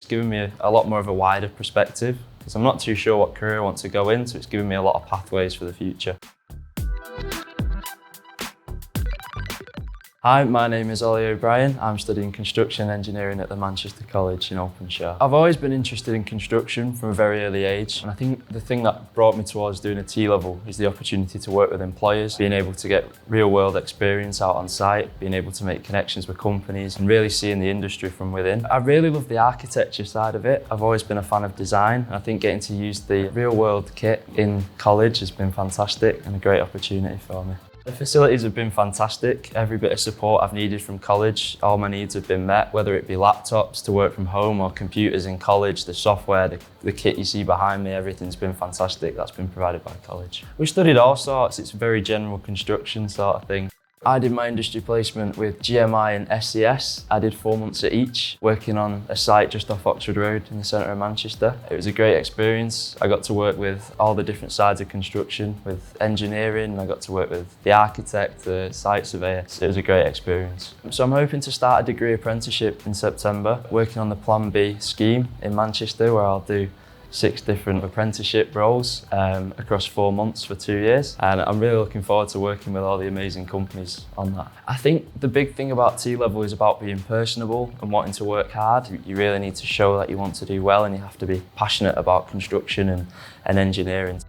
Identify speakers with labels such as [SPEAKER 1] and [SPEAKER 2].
[SPEAKER 1] It's given me a lot more of a wider perspective because I'm not too sure what career I want to go into. It's given me a lot of pathways for the future. Hi, my name is Ollie O'Brien. I'm studying construction engineering at the Manchester College in Openshaw. I've always been interested in construction from a very early age, and I think the thing that brought me towards doing a T-level is the opportunity to work with employers, being able to get real-world experience out on site, being able to make connections with companies and really seeing the industry from within. I really love the architecture side of it. I've always been a fan of design, and I think getting to use the real-world kit in college has been fantastic and a great opportunity for me. The facilities have been fantastic. Every bit of support I've needed from college, all my needs have been met, whether it be laptops to work from home or computers in college, the software, the kit you see behind me, everything's been fantastic. That's been provided by college. We studied all sorts. It's a very general construction sort of thing. I did my industry placement with GMI and SCS. I did 4 months at each, working on a site just off Oxford Road in the centre of Manchester. It was a great experience. I got to work with all the different sides of construction, with engineering. I got to work with the architect, the site surveyor. It was a great experience. So I'm hoping to start a degree apprenticeship in September, working on the PlanBEE scheme in Manchester, where I'll do 6 different apprenticeship roles across 4 months for 2 years, and I'm really looking forward to working with all the amazing companies on that. I think the big thing about T-level is about being personable and wanting to work hard. You really need to show that you want to do well, and you have to be passionate about construction and engineering.